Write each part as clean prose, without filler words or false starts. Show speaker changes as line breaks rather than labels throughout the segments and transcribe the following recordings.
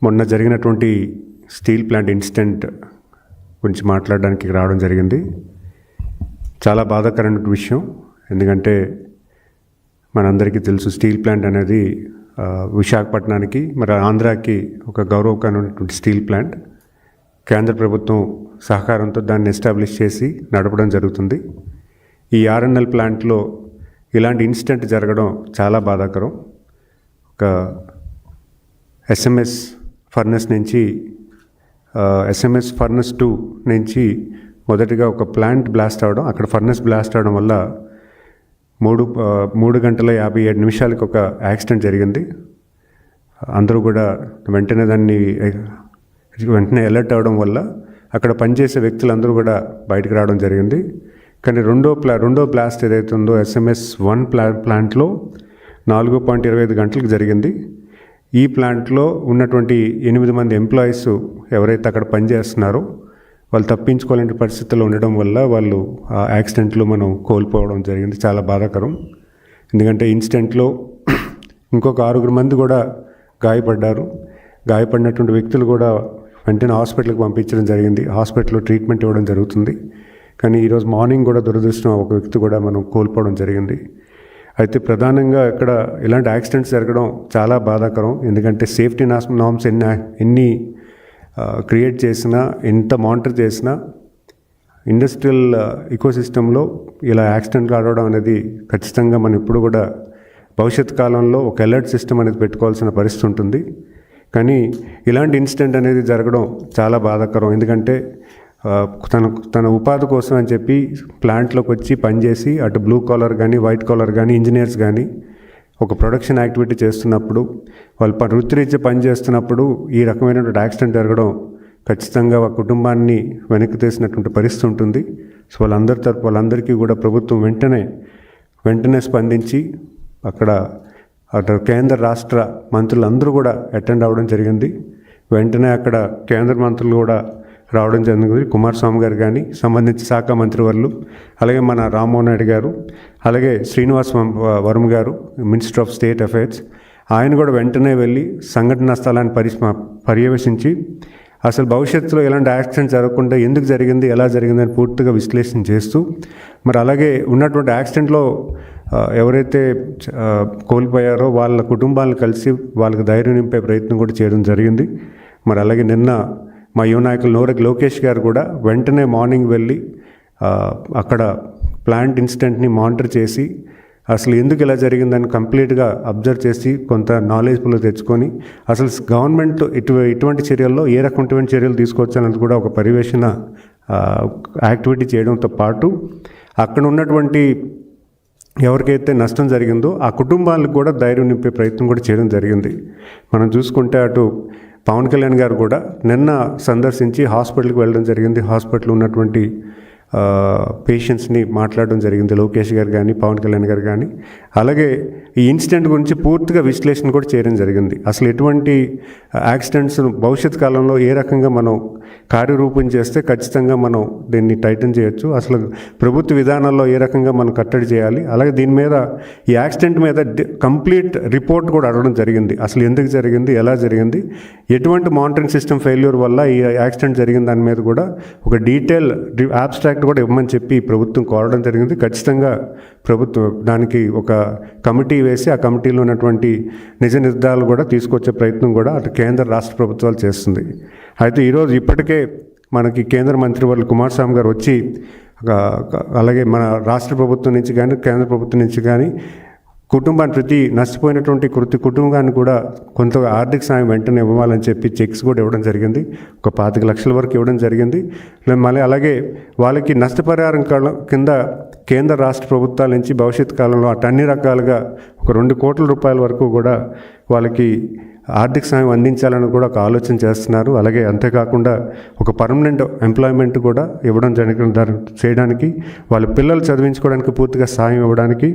మొన్న జరిగినటువంటి steel plant incident గురించి మాట్లాడడానికి రావడం జరిగింది. చాలా బాధాకరమైన విషయం. ఎందుకంటే మనందరికీ తెలుసు, స్టీల్ ప్లాంట్ అనేది విశాఖపట్నానికి మరి ఆంధ్రాకి ఒక గౌరవకరమైనటువంటి స్టీల్ ప్లాంట్. కేంద్ర ప్రభుత్వం సహకారంతో దాన్ని ఎస్టాబ్లిష్ చేసి నడపడం జరుగుతుంది. ఈ ఆర్ఎన్ఎల్ ప్లాంట్లో ఇలాంటి ఇన్సిడెంట్ జరగడం చాలా బాధాకరం. ఒక ఎస్ఎంఎస్ ఫర్నెస్ 2 నుంచి మొదటిగా ఒక ప్లాంట్ బ్లాస్ట్ అవ్వడం, అక్కడ ఫర్నెస్ బ్లాస్ట్ అవ్వడం వల్ల 3 గంటల 57 నిమిషాలకి ఒక యాక్సిడెంట్ జరిగింది. అందరూ కూడా వెంటనే అలర్ట్ అవ్వడం వల్ల అక్కడ పనిచేసే వ్యక్తులందరూ కూడా బయటకు రావడం జరిగింది. కానీ రెండో బ్లాస్ట్ ఏదైతే ఉందో SMS 1 ప్లాంట్లో 4.25 గంటలకు జరిగింది. ఈ ప్లాంట్లో ఉన్నటువంటి 8 మంది ఎంప్లాయీస్ ఎవరైతే అక్కడ పనిచేస్తున్నారో వాళ్ళు తప్పించుకోలేని పరిస్థితుల్లో ఉండడం వల్ల వాళ్ళు ఆ యాక్సిడెంట్లో మనం కోల్పోవడం జరిగింది. చాలా బాధాకరం. ఎందుకంటే ఇన్సిడెంట్లో ఇంకొక 6 మంది కూడా గాయపడ్డారు. గాయపడినటువంటి వ్యక్తులు కూడా వెంటనే హాస్పిటల్కి పంపించడం జరిగింది. హాస్పిటల్లో ట్రీట్మెంట్ ఇవ్వడం జరుగుతుంది. కానీ ఈరోజు మార్నింగ్ కూడా దురదృష్టం ఒక వ్యక్తి కూడా మనం కోల్పోవడం జరిగింది. అయితే ప్రధానంగా ఇక్కడ ఇలాంటి యాక్సిడెంట్స్ జరగడం చాలా బాధాకరం. ఎందుకంటే సేఫ్టీ నార్మ్స్ ఎన్ని క్రియేట్ చేసినా, ఎంత మానిటర్ చేసినా, ఇండస్ట్రియల్ ఇకోసిస్టంలో ఇలా యాక్సిడెంట్ కావడం అనేది ఖచ్చితంగా మనం ఇప్పుడు కూడా భవిష్యత్ కాలంలో ఒక అలర్ట్ సిస్టమ్ అనేది పెట్టుకోవాల్సిన పరిస్థితి ఉంటుంది. కానీ ఇలాంటి ఇన్సిడెంట్ అనేది జరగడం చాలా బాధాకరం. ఎందుకంటే తన ఉపాధి కోసం అని చెప్పి ప్లాంట్లోకి వచ్చి పనిచేసి అటు బ్లూ కాలర్ కానీ, వైట్ కాలర్ కానీ, ఇంజనీర్స్ కానీ ఒక ప్రొడక్షన్ యాక్టివిటీ చేస్తున్నప్పుడు, వాళ్ళు వృత్తిరీత్యా పనిచేస్తున్నప్పుడు ఈ రకమైనటువంటి యాక్సిడెంట్ జరగడం ఖచ్చితంగా ఆ కుటుంబాన్ని వెనక్కి తీసినటువంటి పరిస్థితి ఉంటుంది. సో వాళ్ళందరికీ కూడా ప్రభుత్వం వెంటనే స్పందించి అటు కేంద్ర రాష్ట్ర మంత్రులందరూ కూడా అటెండ్ అవ్వడం జరిగింది. వెంటనే అక్కడ కేంద్ర మంత్రులు కూడా రావడం జరిగింది. కుమారస్వామి గారు కానీ, సంబంధించిన శాఖ మంత్రివర్యులు, అలాగే మన రామ్మోహన్ నాయుడు గారు, అలాగే శ్రీనివాస్ వర్మ గారు, మినిస్టర్ ఆఫ్ స్టేట్ అఫైర్స్, ఆయన కూడా వెంటనే వెళ్ళి సంఘటనా స్థలాన్ని పర్యవేక్షించి అసలు భవిష్యత్తులో ఎలాంటి యాక్సిడెంట్ జరగకుండా ఎందుకు జరిగింది, ఎలా జరిగిందని పూర్తిగా విశ్లేషణ చేస్తూ, మరి అలాగే ఉన్నటువంటి యాక్సిడెంట్లో ఎవరైతే కోల్పోయారో వాళ్ళ కుటుంబాలను కలిసి వాళ్ళకి ధైర్యం నింపే ప్రయత్నం కూడా చేయడం జరిగింది. మరి అలాగే నిన్న మా యువ నాయకులు నోరకి లోకేష్ గారు కూడా వెంటనే మార్నింగ్ వెళ్ళి అక్కడ ప్లాంట్ ఇన్సిడెంట్ని మానిటర్ చేసి అసలు ఎందుకు ఇలా జరిగిందని కంప్లీట్గా అబ్జర్వ్ చేసి కొంత నాలెడ్జ్ఫుల్ తెచ్చుకొని అసలు గవర్నమెంట్ ఇటువంటి చర్యల్లో ఏ రకమైన చర్యలు తీసుకోవచ్చన్నది కూడా ఒక పర్యవేక్షణ యాక్టివిటీ చేయడంతో పాటు అక్కడ ఉన్నటువంటి ఎవరికైతే నష్టం జరిగిందో ఆ కుటుంబాలకు కూడా ధైర్యం నింపే ప్రయత్నం కూడా చేయడం జరిగింది. మనం చూసుకుంటే అటు పవన్ కళ్యాణ్ గారు కూడా నిన్న సందర్శించి హాస్పిటల్కి వెళ్ళడం జరిగింది. హాస్పిటల్లో ఉన్నటువంటి పేషెంట్స్ని మాట్లాడడం జరిగింది. లోకేష్ గారు కానీ, పవన్ కళ్యాణ్ గారు కానీ. అలాగే ఈ ఇన్సిడెంట్ గురించి పూర్తిగా విశ్లేషణ కూడా చేయడం జరిగింది. అసలు ఎటువంటి యాక్సిడెంట్స్ భవిష్యత్ కాలంలో ఏ రకంగా మనం కార్యరూపం చేస్తే ఖచ్చితంగా మనం దీన్ని టైటన్ చేయొచ్చు, అసలు ప్రభుత్వ విధానాల్లో ఏ రకంగా మనం కట్టడి చేయాలి, అలాగే దీని మీద ఈ యాక్సిడెంట్ మీద కంప్లీట్ రిపోర్ట్ కూడా అడగడం జరిగింది. అసలు ఎందుకు జరిగింది, ఎలా జరిగింది, ఎటువంటి మానిటరింగ్ సిస్టమ్ ఫెయిల్యూర్ వల్ల ఈ యాక్సిడెంట్ జరిగిన దాని మీద కూడా ఒక డీటెయిల్ అబ్స్ట్రాక్ట్ కూడా ఇవ్వమని చెప్పి ప్రభుత్వం కోరడం జరిగింది. ఖచ్చితంగా ప్రభుత్వం దానికి ఒక కమిటీ వేసి ఆ కమిటీలో ఉన్నటువంటి నిజ నిర్ధారాలు కూడా తీసుకొచ్చే ప్రయత్నం కూడా అటు కేంద్ర రాష్ట్ర ప్రభుత్వాలు చేస్తుంది. అయితే ఈరోజు ఇప్పటికే మనకి కేంద్ర మంత్రివర్యులు కుమారస్వామి గారు వచ్చి అలాగే మన రాష్ట్ర ప్రభుత్వం నుంచి కానీ, కేంద్ర ప్రభుత్వం నుంచి కానీ ప్రతి నష్టపోయినటువంటి కుటుంబాన్ని కూడా కొంత ఆర్థిక సాయం వెంటనే ఇవ్వాలని చెప్పి చెక్స్ కూడా ఇవ్వడం జరిగింది. ఒక 25 లక్షల వరకు ఇవ్వడం జరిగింది. మళ్ళీ అలాగే వాళ్ళకి నష్టపరిహారం కింద కేంద్ర రాష్ట్ర ప్రభుత్వాల నుంచి భవిష్యత్ కాలంలో అన్ని రకాలుగా ఒక 2 కోట్ల రూపాయల వరకు కూడా వాళ్ళకి ఆర్థిక సాయం అందించాలని కూడా ఒక ఆలోచన చేస్తున్నారు. అలాగే అంతేకాకుండా ఒక పర్మనెంట్ ఎంప్లాయ్మెంట్ కూడా ఇవ్వడం చేయడానికి, వాళ్ళ పిల్లలు చదివించుకోవడానికి పూర్తిగా సాయం ఇవ్వడానికి,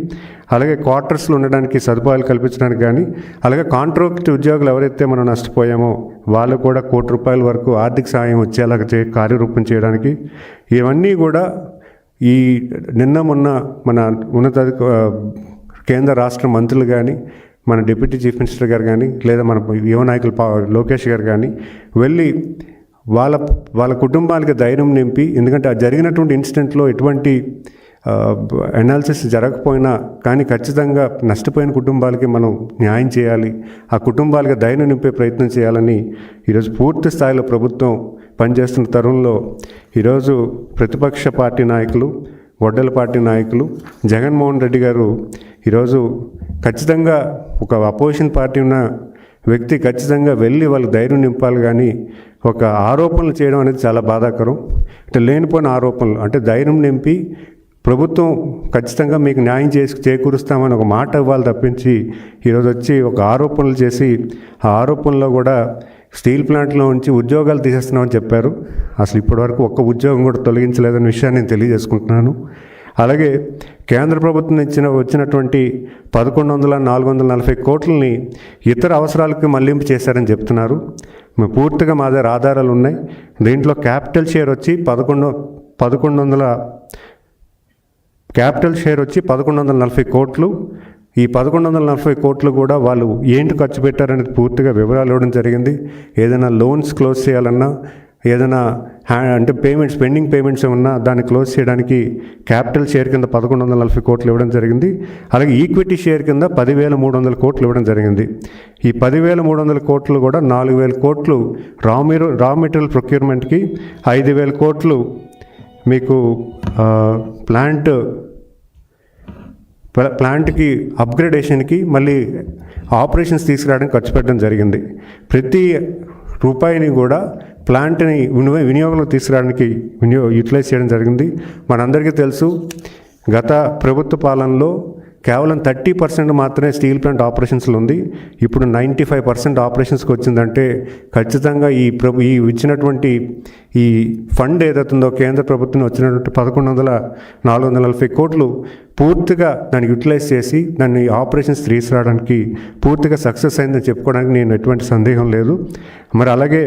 అలాగే క్వార్టర్స్లో ఉండడానికి సదుపాయాలు కల్పించడానికి కానీ, అలాగే కాంట్రాక్ట్ ఉద్యోగులు ఎవరైతే మనం నష్టపోయామో వాళ్ళు కూడా 1 కోటి రూపాయల వరకు ఆర్థిక సాయం వచ్చేలాగా కార్యరూపం చేయడానికి, ఇవన్నీ కూడా మొన్న మన కేంద్ర రాష్ట్ర మంత్రులు కానీ, మన డిప్యూటీ చీఫ్ మినిస్టర్ గారు కానీ లేదా మన యువ నాయకులు లోకేష్ గారు కానీ వెళ్ళి వాళ్ళ కుటుంబాలకి ధైర్యం నింపి, ఎందుకంటే ఆ జరిగినటువంటి ఇన్సిడెంట్లో ఎటువంటి అనాలిసిస్ జరగకపోయినా కానీ ఖచ్చితంగా నష్టపోయిన కుటుంబాలకి మనం న్యాయం చేయాలి, ఆ కుటుంబాలకి ధైర్యం నింపే ప్రయత్నం చేయాలని ఈరోజు పూర్తి స్థాయిలో ప్రభుత్వం పనిచేస్తున్న తరుణంలో ఈరోజు ప్రతిపక్ష పార్టీ నాయకులు, గొడ్డల పార్టీ నాయకులు జగన్మోహన్ రెడ్డి గారు ఈరోజు ఖచ్చితంగా ఒక అపోజిషన్ పార్టీ ఉన్న వ్యక్తి ఖచ్చితంగా వెళ్ళి వాళ్ళు ధైర్యం నింపాలి, కానీ ఒక ఆరోపణలు చేయడం అనేది చాలా బాధాకరం. అంటే లేనిపోయిన ఆరోపణలు, అంటే ధైర్యం నింపి ప్రభుత్వం ఖచ్చితంగా మీకు న్యాయం చేకూరుస్తామని ఒక మాట ఇవ్వాలి తప్పించి ఈరోజు వచ్చి ఒక ఆరోపణలు చేసి ఆ ఆరోపణలో కూడా స్టీల్ ప్లాంట్లో ఉంచి ఉద్యోగాలు తీసేస్తున్నామని చెప్పారు. అసలు ఇప్పటివరకు ఒక్క ఉద్యోగం కూడా తొలగించలేదనే విషయాన్ని నేను తెలియజేసుకుంటున్నాను. అలాగే కేంద్ర ప్రభుత్వం వచ్చినటువంటి 440 కోట్లని ఇతర అవసరాలకు మళ్లింపు చేశారని చెప్తున్నారు. పూర్తిగా మా దగ్గర ఆధారాలు ఉన్నాయి. దీంట్లో క్యాపిటల్ షేర్ వచ్చి 1140 కోట్లు. ఈ 1140 కోట్లు కూడా వాళ్ళు ఏంటి ఖర్చు పెట్టారనేది పూర్తిగా వివరాలు ఇవ్వడం జరిగింది. ఏదైనా లోన్స్ క్లోజ్ చేయాలన్నా, ఏదైనా అంటే పెండింగ్ పేమెంట్స్ ఉన్నా దాన్ని క్లోజ్ చేయడానికి క్యాపిటల్ షేర్ కింద 1140 కోట్లు ఇవ్వడం జరిగింది. అలాగే ఈక్విటీ షేర్ కింద 10,300 కోట్లు ఇవ్వడం జరిగింది. ఈ 10,300 కోట్లు కూడా 4,000 కోట్లు రా మెటీరియల్ ప్రొక్యూర్మెంట్కి, 5,000 కోట్లు మీకు ప్లాంట్కి అప్గ్రేడేషన్కి, మళ్ళీ ఆపరేషన్స్ తీసుకురావడానికి ఖర్చు పెట్టడం జరిగింది. ప్రతి రూపాయిని కూడా ప్లాంట్ని వినియోగంలో తీసుకురావడానికి యూటిలైజ్ చేయడం జరిగింది. మనందరికీ తెలుసు, గత ప్రభుత్వ పాలనలో కేవలం 30% మాత్రమే స్టీల్ ప్లాంట్ ఆపరేషన్స్లో ఉంది. ఇప్పుడు 95% ఆపరేషన్స్కి వచ్చిందంటే ఖచ్చితంగా ఈ ఇచ్చినటువంటి ఈ ఫండ్ ఏదైతుందో కేంద్ర ప్రభుత్వం వచ్చినటువంటి 440 కోట్లు పూర్తిగా దాన్ని యూటిలైజ్ చేసి దాన్ని ఆపరేషన్స్ తీసుకురావడానికి పూర్తిగా సక్సెస్ అయిందని చెప్పుకోవడానికి నేను ఎటువంటి సందేహం లేదు. మరి అలాగే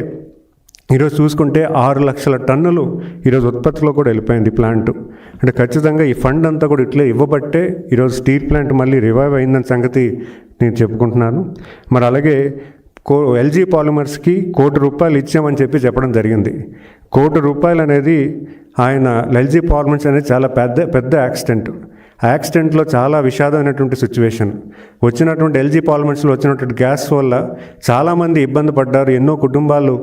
ఈరోజు చూసుకుంటే 6 లక్షల టన్నులు ఈరోజు ఉత్పత్తిలో కూడా వెళ్ళిపోయింది ప్లాంట్. అంటే ఖచ్చితంగా ఈ ఫండ్ అంతా కూడా ఇట్లే ఇవ్వబట్టే ఈరోజు స్టీల్ ప్లాంట్ మళ్ళీ రివైవ్ అయిందని సంగతి నేను చెప్పుకుంటున్నాను. మరి అలాగే ఎల్జీ పాలిమర్స్కి ₹1,00,00,000 ఇచ్చామని చెప్పడం జరిగింది. ₹1,00,00,000 అనేది ఆయన ఎల్జీ పాలిమర్స్ అనేది చాలా పెద్ద యాక్సిడెంట్. ఆ యాక్సిడెంట్లో చాలా విషాదమైనటువంటి సిచ్యువేషన్. వచ్చినటువంటి ఎల్జీ పాలిమర్స్లో వచ్చినటువంటి గ్యాస్ వల్ల చాలామంది ఇబ్బంది పడ్డారు. ఎన్నో కుటుంబాలు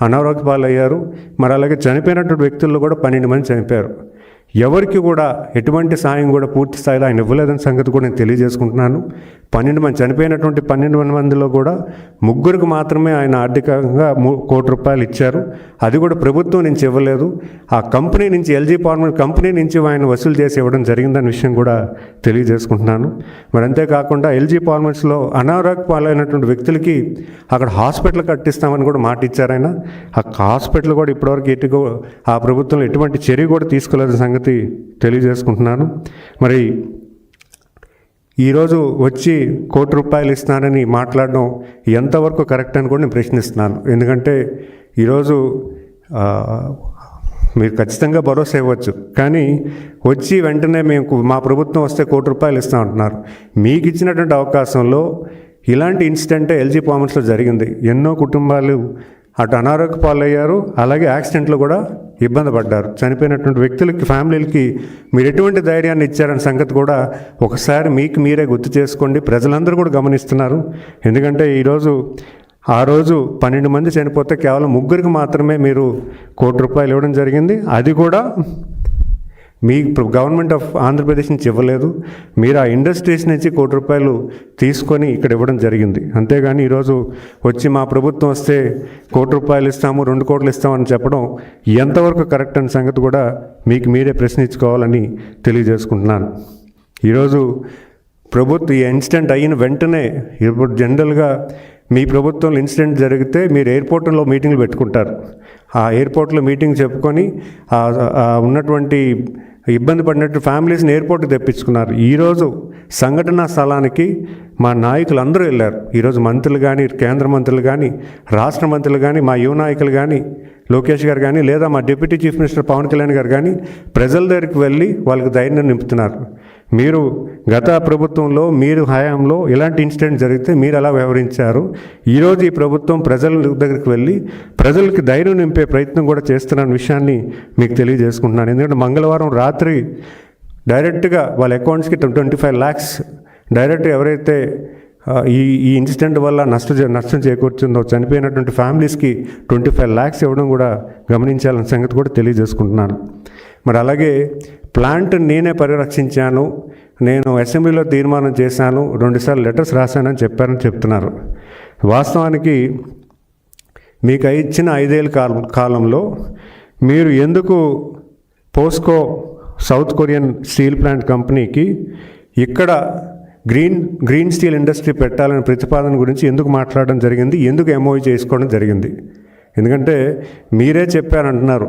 అనారోగ్య పాలయ్యారు. మరి అలాగే చనిపోయినటువంటి వ్యక్తుల్లో కూడా 12 మంది చనిపోయారు. ఎవరికి కూడా ఎటువంటి సాయం కూడా పూర్తి స్థాయిలో ఆయన ఇవ్వలేదని సంగతి కూడా నేను తెలియజేసుకుంటున్నాను. 12 మంది చనిపోయినటువంటి 12 మందిలో కూడా 3 మాత్రమే ఆయన ఆర్థికంగా ₹1,00,00,000 ఇచ్చారు. అది కూడా ప్రభుత్వం నుంచి ఇవ్వలేదు. ఆ కంపెనీ నుంచి, ఎల్జీ పాలిమర్ కంపెనీ నుంచి ఆయన వసూలు చేసి ఇవ్వడం జరిగిందన్న విషయం కూడా తెలియజేసుకుంటున్నాను. మరి అంతేకాకుండా ఎల్జీ పాలిమర్స్లో అనారోగ్య పాలైనటువంటి వ్యక్తులకి అక్కడ హాస్పిటల్ కట్టిస్తామని కూడా మాట ఇచ్చారు ఆయన. ఆ హాస్పిటల్ కూడా ఇప్పటివరకు ఆ ప్రభుత్వంలో ఎటువంటి చర్య కూడా తీసుకోలేదని సంగతి తెలియజేసుకుంటున్నాను. మరి ఈరోజు వచ్చి ₹1,00,00,000 ఇస్తున్నానని మాట్లాడడం ఎంతవరకు కరెక్ట్ అని కూడా నేను ప్రశ్నిస్తున్నాను. ఎందుకంటే ఈరోజు మీరు ఖచ్చితంగా భరోసా ఇవ్వచ్చు, కానీ వచ్చి వెంటనే మా ప్రభుత్వం వస్తే ₹1,00,00,000 ఇస్తామంటున్నారు. మీకు ఇచ్చినటువంటి అవకాశంలో ఇలాంటి ఇన్సిడెంటే ఎల్జీ పాలిమర్స్లో జరిగింది. ఎన్నో కుటుంబాలు అటు అనారోగ్య పాలయ్యారు, అలాగే యాక్సిడెంట్లో కూడా ఇబ్బంది పడ్డారు. చనిపోయినటువంటి వ్యక్తులకి, ఫ్యామిలీలకి మీరు ఎటువంటి ధైర్యాన్ని ఇచ్చారనే సంగతి కూడా ఒకసారి మీకు మీరే గుర్తు చేసుకోండి. ప్రజలందరూ కూడా గమనిస్తున్నారు. ఎందుకంటే ఆ రోజు 12 మంది చనిపోతే కేవలం 3 మాత్రమే మీరు ₹1,00,00,000 ఇవ్వడం జరిగింది. అది కూడా మీ గవర్నమెంట్ ఆఫ్ ఆంధ్రప్రదేశ్ నుంచి ఇవ్వలేదు. మీరు ఆ ఇండస్ట్రీస్ నుంచి ₹1,00,00,000 తీసుకొని ఇక్కడ ఇవ్వడం జరిగింది. అంతేగాని ఈరోజు వచ్చి మా ప్రభుత్వం వస్తే ₹1,00,00,000 ఇస్తాము, ₹2,00,00,000 ఇస్తామని చెప్పడం ఎంతవరకు కరెక్ట్ అనే సంగతి కూడా మీకు మీరే ప్రశ్నించుకోవాలని తెలియజేసుకుంటున్నాను. ఈరోజు ఈ ఇన్సిడెంట్ అయిన వెంటనే, ఇప్పుడు జనరల్గా మీ ప్రభుత్వంలో ఇన్సిడెంట్ జరిగితే మీరు ఎయిర్పోర్ట్లో మీటింగ్లు పెట్టుకుంటారు. ఆ ఎయిర్పోర్ట్లో మీటింగ్ చెప్పుకొని ఉన్నటువంటి ఇబ్బంది పడినట్టు ఫ్యామిలీస్ని ఎయిర్పోర్ట్కి తెప్పించుకున్నారు. ఈరోజు సంఘటనా స్థలానికి మా నాయకులు అందరూ వెళ్ళారు. ఈరోజు మంత్రులు కానీ, కేంద్ర మంత్రులు కానీ, రాష్ట్ర మంత్రులు కానీ, మా యువ నాయకులు కానీ, లోకేష్ గారు కానీ, లేదా మా deputy chief minister Pawan Kalyan గారు కానీ ప్రజల దగ్గరికి వెళ్ళి వాళ్ళకి ధైర్యం నింపుతున్నారు. మీరు గత ప్రభుత్వంలో మీరు హయాంలో ఇలాంటి ఇన్సిడెంట్ జరిగితే మీరు ఎలా వ్యవహరించారు? ఈరోజు ఈ ప్రభుత్వం ప్రజల దగ్గరికి వెళ్ళి ప్రజలకి ధైర్యం నింపే ప్రయత్నం కూడా చేస్తున్న విషయాన్ని మీకు తెలియజేసుకుంటున్నాను. ఎందుకంటే మంగళవారం రాత్రి డైరెక్ట్గా వాళ్ళ అకౌంట్స్కి 25 lakhs డైరెక్ట్గా ఎవరైతే ఈ ఇన్సిడెంట్ వల్ల నష్టం చేకూర్చుందో చనిపోయినటువంటి ఫ్యామిలీస్కి 25 lakhs ఇవ్వడం కూడా గమనించాలన్న సంగతి కూడా తెలియజేసుకుంటున్నాను. మరి అలాగే ప్లాంట్ నేనే పరిరక్షించాను, నేను అసెంబ్లీలో తీర్మానం చేశాను, 2 సార్లు లెటర్స్ రాశానని చెప్తున్నారు. వాస్తవానికి మీకు ఇచ్చిన 5 ఏళ్ళ కాలంలో మీరు ఎందుకు POSCO south Korean steel plant కంపెనీకి ఇక్కడ గ్రీన్ స్టీల్ ఇండస్ట్రీ పెట్టాలనే ప్రతిపాదన గురించి ఎందుకు మాట్లాడడం జరిగింది, ఎందుకు MOU చేసుకోవడం జరిగింది? ఎందుకంటే మీరే చెప్పారంటున్నారు,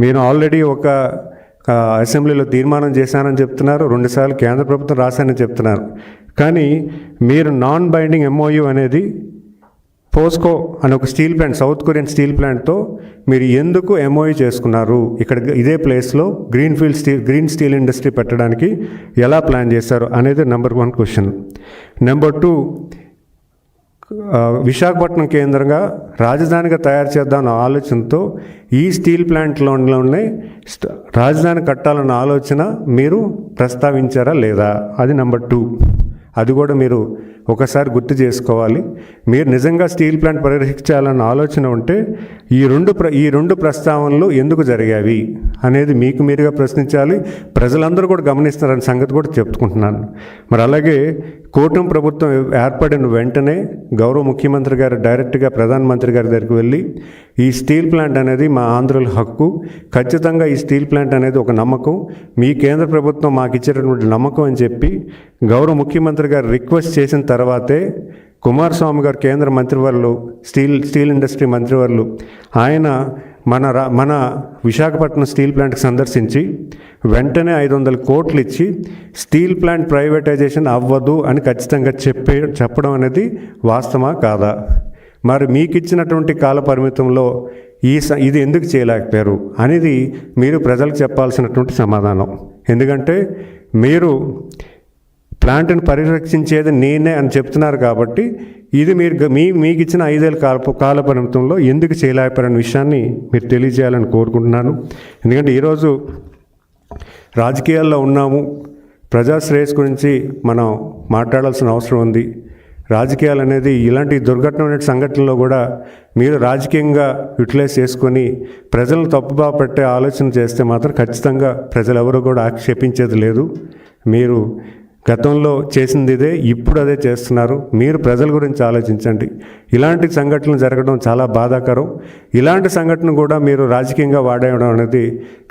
మీరు ఆల్రెడీ ఒక అసెంబ్లీలో తీర్మానం చేశానని చెప్తున్నారు, 2 సార్లు కేంద్ర ప్రభుత్వం రాశానని చెప్తున్నారు. కానీ మీరు నాన్ బైండింగ్ MOU అనేది పోస్కో అని ఒక steel plant, south Korean steel ప్లాంట్తో మీరు ఎందుకు MOU చేసుకున్నారు? ఇక్కడ ఇదే ప్లేస్లో గ్రీన్ స్టీల్ ఇండస్ట్రీ పెట్టడానికి ఎలా ప్లాన్ చేశారు అనేది నెంబర్ 1 క్వశ్చన్. నెంబర్ 2, విశాఖపట్నం కేంద్రంగా రాజధానిగా తయారు చేద్దామన్న ఆలోచనతో ఈ స్టీల్ ప్లాంట్లోనే రాజధాని కట్టాలన్న ఆలోచన మీరు ప్రస్తావించారా లేదా? అది నెంబర్ 2. అది కూడా మీరు ఒకసారి గుర్తు చేసుకోవాలి. మీరు నిజంగా స్టీల్ ప్లాంట్ పరిరక్షించాలన్న ఆలోచన ఉంటే ఈ రెండు ప్రస్తావనలు ఎందుకు జరిగావి అనేది మీకు మీరుగా ప్రశ్నించాలి. ప్రజలందరూ కూడా గమనిస్తున్నారనే సంగతి కూడా చెప్పుకుంటున్నాను. మరి అలాగే కూటమి ప్రభుత్వం ఏర్పడిన వెంటనే గౌరవ ముఖ్యమంత్రి గారు డైరెక్ట్గా ప్రధానమంత్రి గారి దగ్గరికి వెళ్ళి ఈ స్టీల్ ప్లాంట్ అనేది మా ఆంధ్రుల హక్కు, ఖచ్చితంగా ఈ స్టీల్ ప్లాంట్ అనేది ఒక నమ్మకం, మీ కేంద్ర ప్రభుత్వం మాకు ఇచ్చేటటువంటి నమ్మకం అని చెప్పి గౌరవ ముఖ్యమంత్రి గారు రిక్వెస్ట్ చేసిన తర్వాతే కుమారస్వామి గారు కేంద్ర మంత్రివర్యులు స్టీల్ ఇండస్ట్రీ మంత్రివర్యులు ఆయన మన విశాఖపట్నం స్టీల్ ప్లాంట్కి సందర్శించి వెంటనే 500 కోట్లు ఇచ్చి స్టీల్ ప్లాంట్ ప్రైవేటైజేషన్ అవ్వదు అని ఖచ్చితంగా చెప్పడం అనేది వాస్తవా కాదా? మరి మీకు ఇచ్చినటువంటి కాల పరిమితంలో ఇది ఎందుకు చేయలేకపోయారు అనేది మీరు ప్రజలకు చెప్పాల్సినటువంటి సమాధానం. ఎందుకంటే మీరు ప్లాంట్ని పరిరక్షించేది నేనే అని చెప్తున్నారు కాబట్టి ఇది మీకు ఇచ్చిన 5 ఏళ్ళ కాల పరిమితంలో ఎందుకు చేయలేకపోయారనే విషయాన్ని మీరు తెలియజేయాలని కోరుకుంటున్నాను. ఎందుకంటే ఈరోజు రాజకీయాల్లో ఉన్నాము, ప్రజాశ్రేయస్ గురించి మనం మాట్లాడాల్సిన అవసరం ఉంది. రాజకీయాలు అనేది ఇలాంటి దుర్ఘటన సంఘటనలో కూడా మీరు రాజకీయంగా యూటిలైజ్ చేసుకొని ప్రజలను తప్పుగా పెట్టే ఆలోచన చేస్తే మాత్రం ఖచ్చితంగా ప్రజలు ఎవరు కూడా ఆక్షేపించేది లేదు. మీరు గతంలో చేసింది ఇదే, ఇప్పుడు అదే చేస్తున్నారు. మీరు ప్రజల గురించి ఆలోచించండి. ఇలాంటి సంఘటనలు జరగడం చాలా బాధాకరం. ఇలాంటి సంఘటన కూడా మీరు రాజకీయంగా వాడేయడం అనేది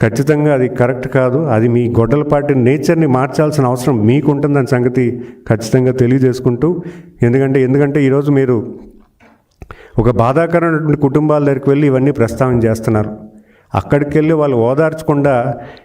ఖచ్చితంగా అది కరెక్ట్ కాదు. అది మీ గొడ్డలపాటి నేచర్ని మార్చాల్సిన అవసరం మీకుంటుందని సంగతి ఖచ్చితంగా తెలియజేసుకుంటూ, ఎందుకంటే ఈరోజు మీరు ఒక బాధాకరమైనటువంటి కుటుంబాల దగ్గరికి వెళ్ళి ఇవన్నీ ప్రస్తావన చేస్తున్నారు. అక్కడికి వెళ్ళి వాళ్ళు ఓదార్చకుండా